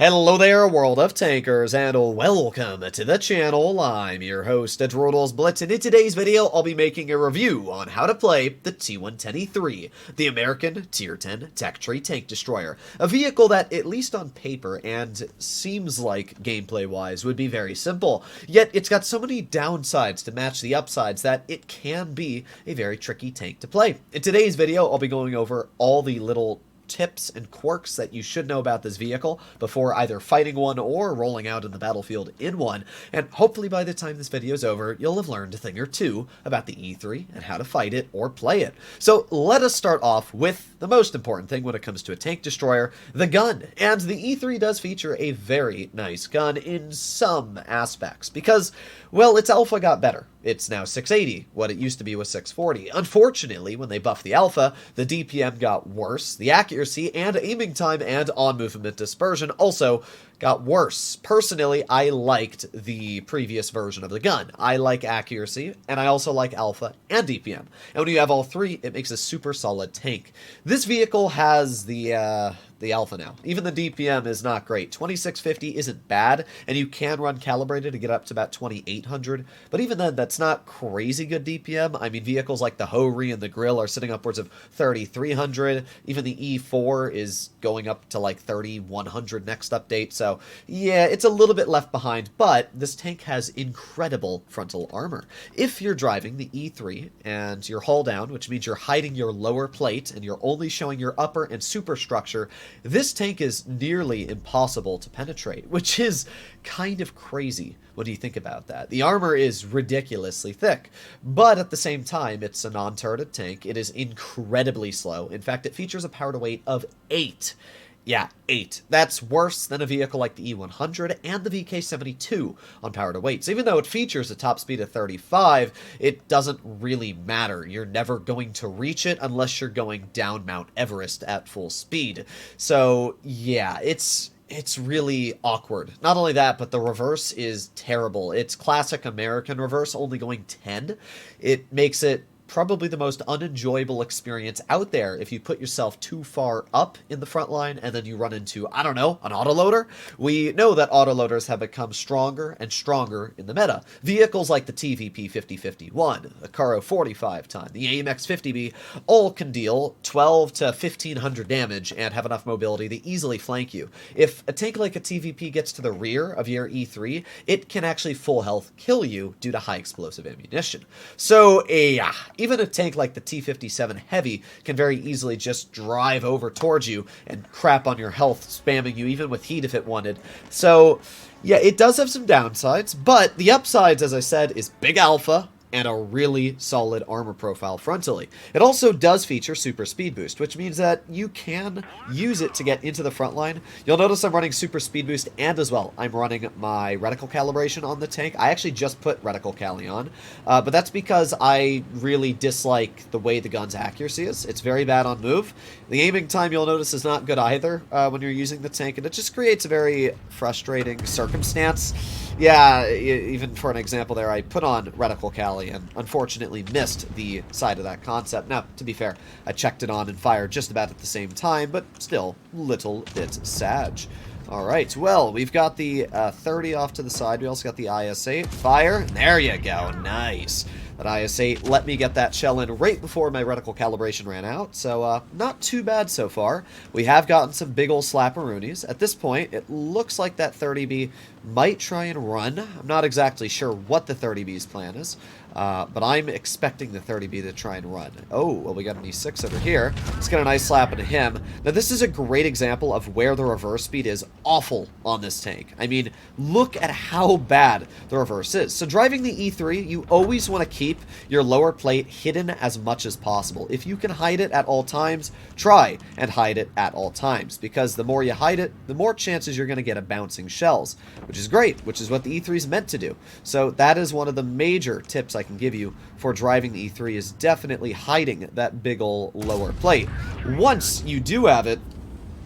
Hello there, world of tankers, and welcome to the channel. I'm your host, Edward's Blitz, and in today's video, I'll be making a review on how to play the T110E3, the American Tier 10 Tech Tree Tank Destroyer. A vehicle that, at least on paper, and seems like gameplay-wise, would be very simple. Yet, it's got so many downsides to match the upsides that it can be a very tricky tank to play. In today's video, I'll be going over all the little tips and quirks that you should know about this vehicle before either fighting one or rolling out in the battlefield in one, and hopefully by the time this video is over, you'll have learned a thing or two about the E3 and how to fight it or play it. So let us start off with the most important thing when it comes to a tank destroyer, the gun. And the E3 does feature a very nice gun in some aspects because, well, its alpha got better. It's now 680, what it used to be was 640. Unfortunately, when they buffed the alpha, the DPM got worse, the accuracy and aiming time and on-movement dispersion also got worse. Personally, I liked the previous version of the gun. I like accuracy, and I also like alpha and DPM. And when you have all three, it makes a super solid tank. This vehicle has the alpha now. Even the DPM is not great. 2650 isn't bad, and you can run calibrated to get up to about 2800, but even then, that's not crazy good DPM. I mean, vehicles like the Hori and the Grill are sitting upwards of 3300. Even the E4 is going up to like 3100 next update, so yeah, it's a little bit left behind, but this tank has incredible frontal armor. If you're driving the E3 and you're hull down, which means you're hiding your lower plate and you're only showing your upper and superstructure, this tank is nearly impossible to penetrate, which is kind of crazy when you think about that. The armor is ridiculously thick, but at the same time, it's a non-turreted tank. It is incredibly slow. In fact, it features a power to weight of 8. Yeah, 8. That's worse than a vehicle like the E100 and the VK72 on power to weight. So even though it features a top speed of 35, it doesn't really matter. You're never going to reach it unless you're going down Mount Everest at full speed. So yeah, it's really awkward. Not only that, but the reverse is terrible. It's classic American reverse, only going 10. It makes it probably the most unenjoyable experience out there if you put yourself too far up in the front line and then you run into, I don't know, an autoloader. We know that autoloaders have become stronger and stronger in the meta. Vehicles like the TVP 5051, the Caro 45 ton, the AMX 50B, all can deal 12 to 1500 damage and have enough mobility to easily flank you. If a tank like a TVP gets to the rear of your E3, it can actually full health kill you due to high explosive ammunition. So, yeah. Even a tank like the T-57 Heavy can very easily just drive over towards you and crap on your health, spamming you even with heat if it wanted. So, yeah, it does have some downsides, but the upsides, as I said, is big alpha and a really solid armor profile frontally. It also does feature super speed boost, which means that you can use it to get into the front line. You'll notice I'm running super speed boost, and as well, I'm running my reticle calibration on the tank. I actually just put reticle cali on, but that's because I really dislike the way the gun's accuracy is. It's very bad on move. The aiming time, you'll notice, is not good either when you're using the tank, and it just creates a very frustrating circumstance. Yeah, even for an example there, I put on reticle cali and unfortunately missed the side of that concept. Now, to be fair, I checked it on and fired just about at the same time, but still, little bit sag. Alright, well, we've got the 30 off to the side. We also got the IS-8. Fire. There you go. Nice. That IS-8 let me get that shell in right before my reticle calibration ran out, so not too bad so far. We have gotten some big ol' slapperoonies. At this point, it looks like that 30B might try and run. I'm not exactly sure what the 30B's plan is, but I'm expecting the 30B to try and run. Oh, well, we got an E6 over here. Let's get a nice slap into him. Now, this is a great example of where the reverse speed is awful on this tank. I mean, look at how bad the reverse is. So driving the E3, you always want to keep your lower plate hidden as much as possible. If you can hide it at all times, try and hide it at all times, because the more you hide it, the more chances you're going to get of bouncing shells, which is great, which is what the E3 is meant to do. So that is one of the major tips I can give you for driving the E3, is definitely hiding that big ol' lower plate. Once you do have it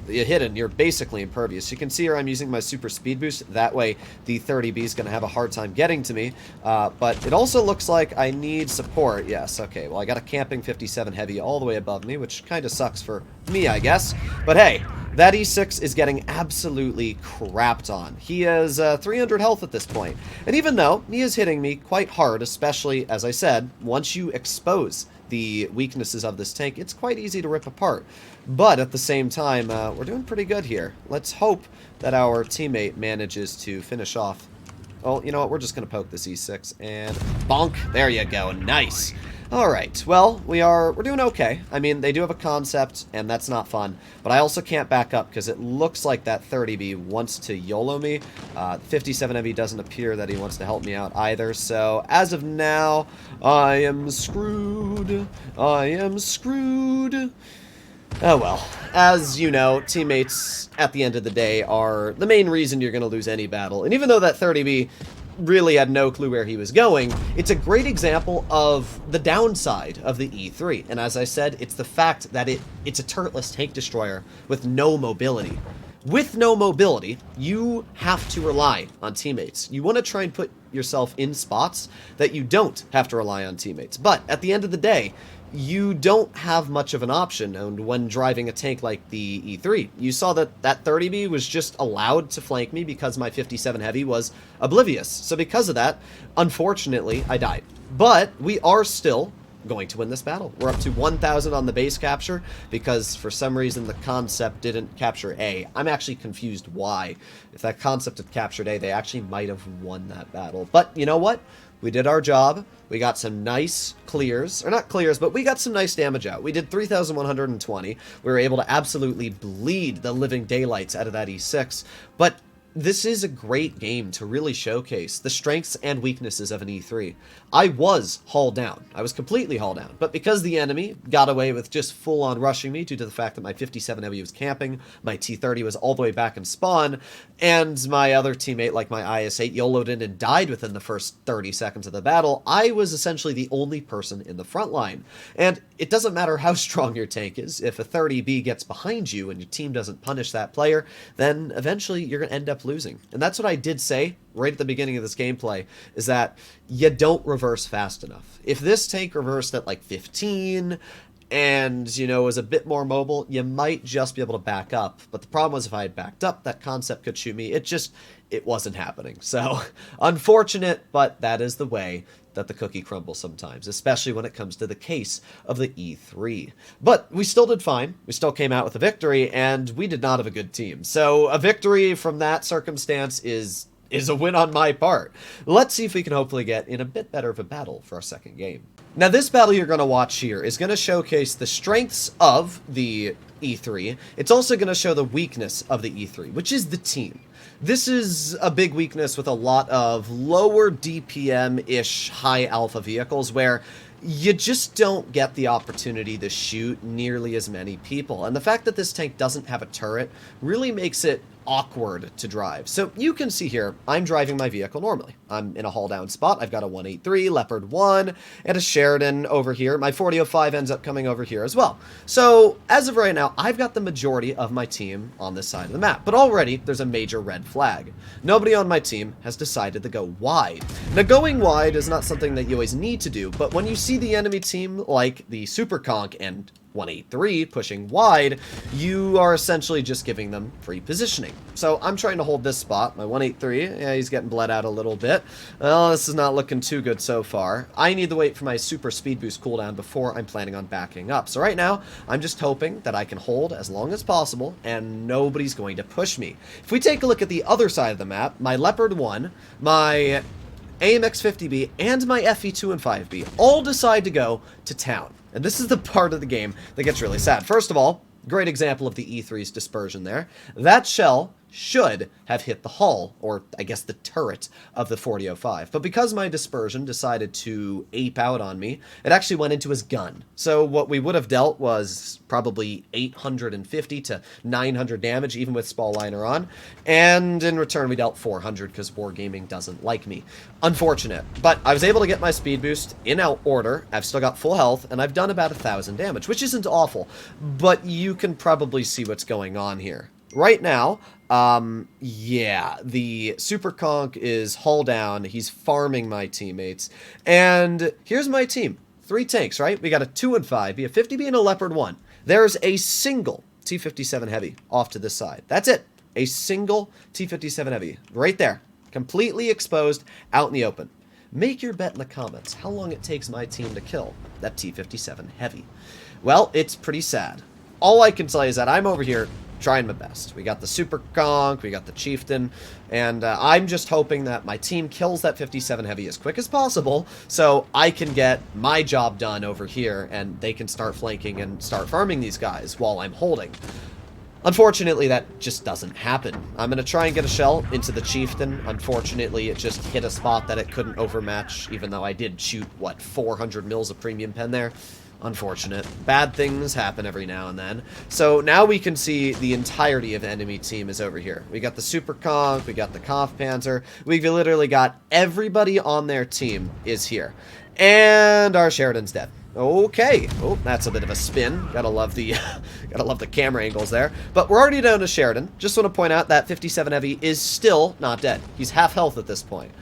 hidden, you're basically impervious. You can see here I'm using my super speed boost. That way the 30B is going to have a hard time getting to me. But it also looks like I need support. Yes, okay. Well, I got a camping 57 heavy all the way above me, which kind of sucks for me, I guess. But hey, that E6 is getting absolutely crapped on. He has 300 health at this point. And even though he is hitting me quite hard, especially, as I said, once you expose the weaknesses of this tank, it's quite easy to rip apart. But at the same time, we're doing pretty good here. Let's hope that our teammate manages to finish off. Well, you know what? We're just going to poke this E6 and bonk. There you go. Nice. All right. Well, we're doing okay. I mean, they do have a concept, and that's not fun. But I also can't back up because it looks like that 30B wants to YOLO me. 57MB doesn't appear that he wants to help me out either. So as of now, I am screwed. I am screwed. Oh well, as you know, teammates at the end of the day are the main reason you're going to lose any battle. And even though that 30B really had no clue where he was going, it's a great example of the downside of the E3. And as I said, it's the fact that it's a turretless tank destroyer with no mobility. With no mobility, you have to rely on teammates. You want to try and put yourself in spots that you don't have to rely on teammates. But at the end of the day, you don't have much of an option, and when driving a tank like the E3. You saw that that 30B was just allowed to flank me because my 57 Heavy was oblivious. So because of that, unfortunately, I died. But we are still going to win this battle. We're up to 1,000 on the base capture because for some reason the concept didn't capture A. I'm actually confused why. If that concept had captured A, they actually might have won that battle. But you know what? We did our job. We got some nice clears, or not clears, but we got some nice damage out. We did 3,120. We were able to absolutely bleed the living daylights out of that E6, but this is a great game to really showcase the strengths and weaknesses of an E3. I was hauled down. I was completely hauled down. But because the enemy got away with just full-on rushing me due to the fact that my 57 Heavy was camping, my T30 was all the way back in spawn, and my other teammate, like my IS-8, YOLO'd in and died within the first 30 seconds of the battle, I was essentially the only person in the front line. And it doesn't matter how strong your tank is. If a 30B gets behind you and your team doesn't punish that player, then eventually you're going to end up losing. And that's what I did say right at the beginning of this gameplay, is that you don't reverse fast enough. If this tank reversed at like 15 and, you know, was a bit more mobile, you might just be able to back up. But the problem was if I had backed up, that concept could shoot me. It wasn't happening. So, unfortunate, but that is the way that the cookie crumbles sometimes, especially when it comes to the case of the E3. But we still did fine. We still came out with a victory, and we did not have a good team. So a victory from that circumstance is a win on my part. Let's see if we can hopefully get in a bit better of a battle for our second game. Now, this battle you're going to watch here is going to showcase the strengths of the E3. It's also going to show the weakness of the E3, which is the team. This is a big weakness with a lot of lower DPM-ish high alpha vehicles where you just don't get the opportunity to shoot nearly as many people. And the fact that this tank doesn't have a turret really makes it awkward to drive. So you can see here, I'm driving my vehicle normally. I'm in a haul down spot. I've got a 183, Leopard 1, and a Sheridan over here. My 4005 ends up coming over here as well. So as of right now, I've got the majority of my team on this side of the map. But already, there's a major red flag. Nobody on my team has decided to go wide. Now, going wide is not something that you always need to do, but when you see the enemy team like the Super Conk and 183 pushing wide, you are essentially just giving them free positioning. So I'm trying to hold this spot. My 183, yeah, he's getting bled out a little bit. Well, this is not looking too good so far. I need to wait for my super speed boost cooldown before I'm planning on backing up. So right now, I'm just hoping that I can hold as long as possible and nobody's going to push me. If we take a look at the other side of the map, my Leopard 1, my AMX-50B, and my FE2 and 5B all decide to go to town. And this is the part of the game that gets really sad. First of all, great example of the E3's dispersion there. That shell should have hit the hull, or I guess the turret, of the 4005. But because my dispersion decided to ape out on me, it actually went into his gun. So what we would have dealt was probably 850 to 900 damage, even with Spall Liner on. And in return, we dealt 400 because Wargaming doesn't like me. Unfortunate. But I was able to get my speed boost in order. I've still got full health, and I've done about 1,000 damage, which isn't awful. But you can probably see what's going on here. Right now, yeah, the Super Conk is hull down. He's farming my teammates. And here's my team. 3 tanks, right? We got a 2 and 5B, a 50B, and a Leopard 1. There's a single T-57 Heavy off to this side. That's it. A single T-57 Heavy right there, completely exposed out in the open. Make your bet in the comments how long it takes my team to kill that T-57 Heavy. Well, it's pretty sad. All I can tell you is that I'm over here trying my best. We got the Super Conch, we got the Chieftain, and I'm just hoping that my team kills that 57 Heavy as quick as possible so I can get my job done over here and they can start flanking and start farming these guys while I'm holding. Unfortunately, that just doesn't happen. I'm going to try and get a shell into the Chieftain. Unfortunately, it just hit a spot that it couldn't overmatch, even though I did shoot, what, 400 mils of premium pen there? Unfortunate. Bad things happen every now and then. So now we can see the entirety of the enemy team is over here. We got the Super Conch, we got the Kampfpanzer. We've literally got everybody on their team is here. And our Sheridan's dead. Okay. Oh, that's a bit of a spin. Gotta love the camera angles there. But we're already down to Sheridan. Just want to point out that 57 Heavy is still not dead. He's half health at this point.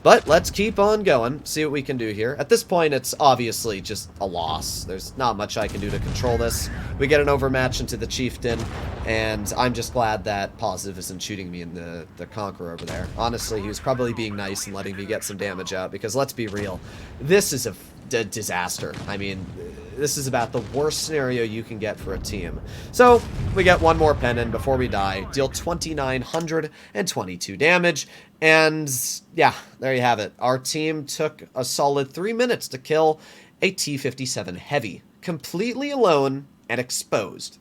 But let's keep on going, see what we can do here. At this point, it's obviously just a loss. There's not much I can do to control this. We get an overmatch into the Chieftain, and I'm just glad that Positive isn't shooting me in the Conqueror over there. Honestly, he was probably being nice and letting me get some damage out, because let's be real, this is a disaster. I mean, this is about the worst scenario you can get for a team. So, we get one more pen in before we die, deal 2,922 damage, and yeah, there you have it. Our team took a solid 3 minutes to kill a T-57 Heavy, completely alone and exposed.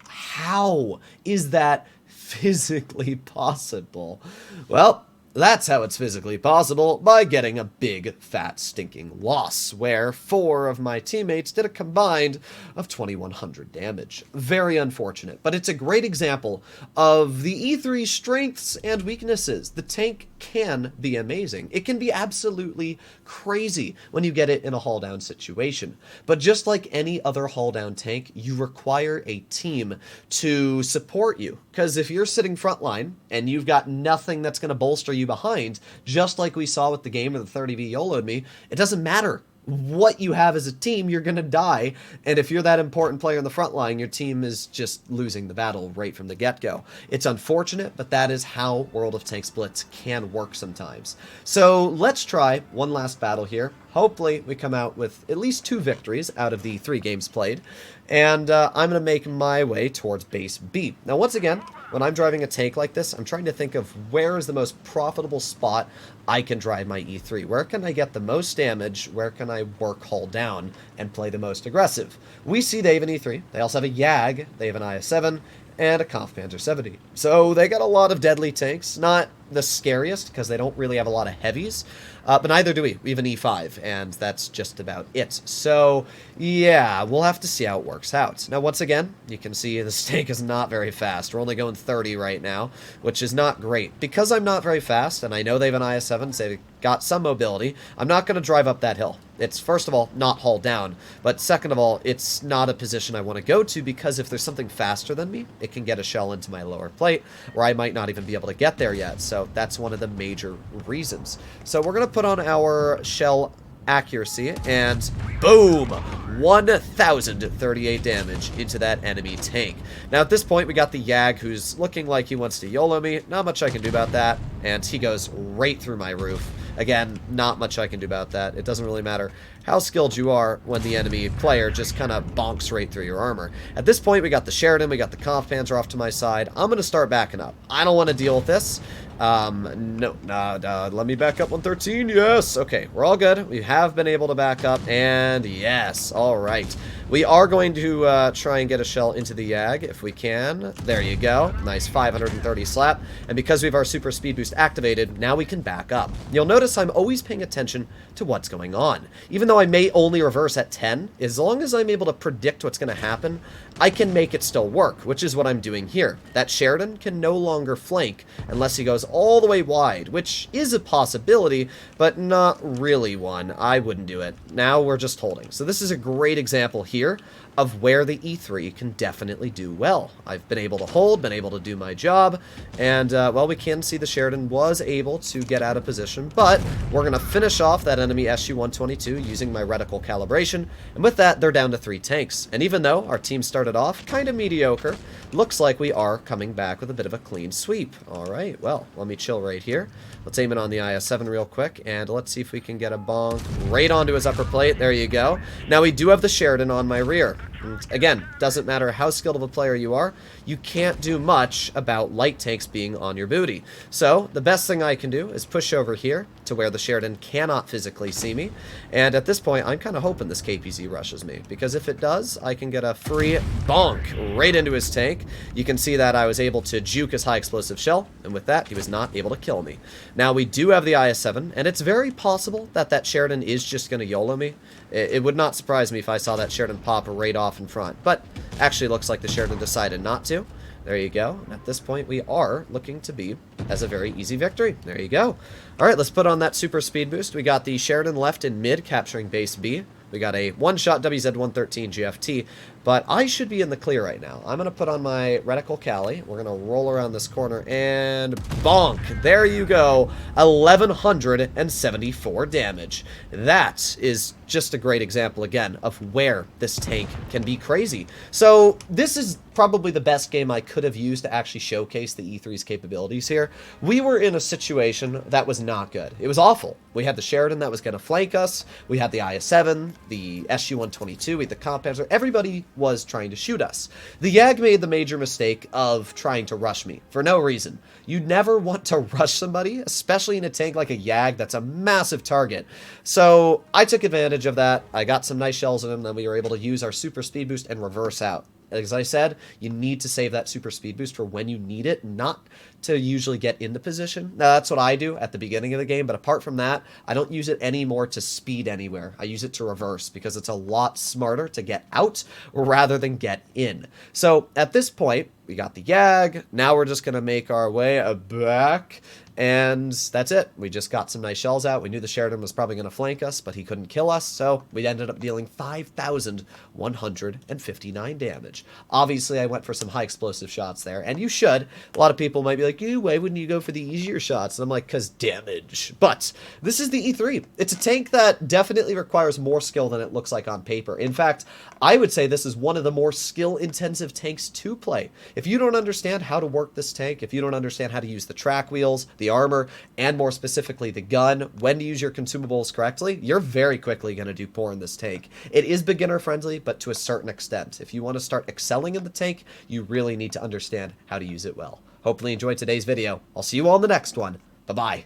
How is that physically possible? Well, that's how it's physically possible, by getting a big, fat, stinking loss, where 4 of my teammates did a combined of 2,100 damage. Very unfortunate, but it's a great example of the E3's strengths and weaknesses. The tank can be amazing. It can be absolutely crazy when you get it in a haul-down situation. But just like any other haul-down tank, you require a team to support you. Because if you're sitting frontline, and you've got nothing that's going to bolster you behind, just like we saw with the game of the 30v YOLO'd me, it doesn't matter what you have as a team, you're going to die. And if you're that important player in the front line, your team is just losing the battle right from the get-go. It's unfortunate, but that is how World of Tanks Blitz can work sometimes. So let's try one last battle here. Hopefully we come out with at least 2 victories out of the 3 games played. And I'm going to make my way towards base B. Now, once again, when I'm driving a tank like this, I'm trying to think of where is the most profitable spot I can drive my E3. Where can I get the most damage? Where can I work hull down and play the most aggressive? We see they have an E3. They also have a YAG. They have an IS-7 and a Kampfpanzer 70. So they got a lot of deadly tanks. Not the scariest, because they don't really have a lot of heavies. But neither do we. We have an E5, and that's just about it. So, yeah, we'll have to see how it works out. Now, once again, you can see this tank is not very fast. We're only going 30 right now, which is not great. Because I'm not very fast, and I know they have an IS-7, so they've got some mobility, I'm not going to drive up that hill. It's, first of all, not haul down, but second of all, it's not a position I want to go to, because if there's something faster than me, it can get a shell into my lower plate, where I might not even be able to get there yet. So that's one of the major reasons. So we're going to put on our shell accuracy, and boom, 1,038 damage into that enemy tank. Now at this point we got the YAG, who's looking like he wants to YOLO me. Not much I can do about that, and he goes right through my roof. Again, not much I can do about that. It doesn't really matter how skilled you are when the enemy player just kind of bonks right through your armor. At this point, we got the Sheridan, we got the Kampfpanzer off to my side. I'm going to start backing up. I don't want to deal with this. Let me back up 113. Yes. Okay, we're all good. We have been able to back up, and yes. All right. We are going to try and get a shell into the YAG if we can. There you go. Nice 530 slap. And because we have our super speed boost activated, now we can back up. You'll notice I'm always paying attention to what's going on. Even though I may only reverse at 10, as long as I'm able to predict what's going to happen, I can make it still work, which is what I'm doing here. That Sheridan can no longer flank unless he goes all the way wide, which is a possibility, but not really one. I wouldn't do it. Now we're just holding. So this is a great example here of where the E3 can definitely do well. I've been able to hold, been able to do my job, and, well, we can see the Sheridan was able to get out of position, but we're going to finish off that enemy SU-122 using my reticle calibration, and with that, they're down to 3 tanks. And even though our team started off kind of mediocre, looks like we are coming back with a bit of a clean sweep. Alright, well, let me chill right here. Let's aim it on the IS-7 real quick, and let's see if we can get a bonk right onto his upper plate. There you go. Now we do have the Sheridan on my rear. And again, doesn't matter how skilled of a player you are, you can't do much about light tanks being on your booty. So, the best thing I can do is push over here to where the Sheridan cannot physically see me, and at this point, I'm kind of hoping this KPZ rushes me, because if it does, I can get a free bonk right into his tank. You can see that I was able to juke his high explosive shell, and with that, he was not able to kill me. Now, we do have the IS-7, and it's very possible that that Sheridan is just going to YOLO me. It would not surprise me if I saw that Sheridan pop right off in front, but actually looks like the Sheridan decided not to. There you go. At this point, we are looking to be as a very easy victory. There you go. All right, let's put on that super speed boost. We got the Sheridan left in mid, capturing base B. We got a one-shot WZ-113 GFT, but I should be in the clear right now. I'm going to put on my reticle Cali. We're going to roll around this corner, and bonk! There you go. 1,174 damage. That is just a great example, again, of where this tank can be crazy. So this is probably the best game I could have used to actually showcase the E3's capabilities here. We were in a situation that was not good. It was awful. We had the Sheridan that was going to flank us. We had the IS-7, the SU-122, we had the Comp Panzer. Everybody was trying to shoot us. The Yag made the major mistake of trying to rush me for no reason. You never want to rush somebody, especially in a tank like a Yag that's a massive target. So I took advantage of that. I got some nice shells in him, then we were able to use our super speed boost and reverse out. As I said, you need to save that super speed boost for when you need it, not to usually get into position. Now, that's what I do at the beginning of the game, but apart from that, I don't use it anymore to speed anywhere. I use it to reverse because it's a lot smarter to get out rather than get in. So at this point, we got the Yag. Now we're just going to make our way back. And that's it. We just got some nice shells out. We knew the Sheridan was probably going to flank us, but he couldn't kill us, so we ended up dealing 5,159 damage. Obviously, I went for some high explosive shots there, and you should. A lot of people might be like, ew, why wouldn't you go for the easier shots? And I'm like, because damage. But this is the E3. It's a tank that definitely requires more skill than it looks like on paper. In fact, I would say this is one of the more skill-intensive tanks to play. If you don't understand how to work this tank, if you don't understand how to use the track wheels, the armor, and more specifically the gun, when to use your consumables correctly, you're very quickly going to do poor in this tank. It is beginner friendly, but to a certain extent. If you want to start excelling in the tank, you really need to understand how to use it well. Hopefully you enjoyed today's video. I'll see you all in the next one. Bye-bye.